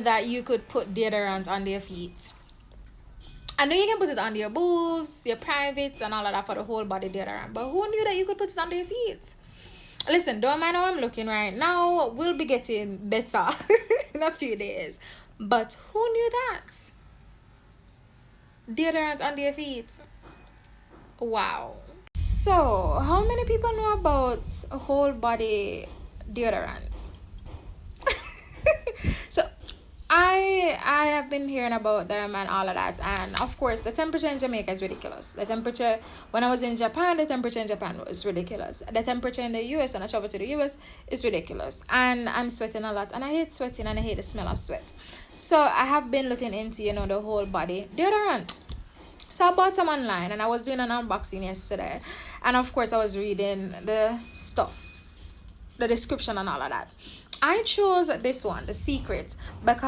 that you could put deodorant under your feet. I know you can put it under your boobs, your privates, and all of that for the whole body deodorant. But who knew that you could put it under your feet? Listen, don't mind how I'm looking right now. We'll be getting better in a few days. But who knew that? Deodorant under your feet. Wow. So, how many people know about whole body deodorant? So I have been hearing about them and all of that, and of course the temperature in Jamaica is ridiculous. The temperature when I was in Japan, the temperature in Japan was ridiculous. The temperature in the US when I traveled to the US is ridiculous, and I'm sweating a lot, and I hate sweating and I hate the smell of sweat. So I have been looking into the whole body deodorant. So I bought some online, and I was doing an unboxing yesterday, and of course I was reading the stuff, the description and all of that. I chose this one, the secret, because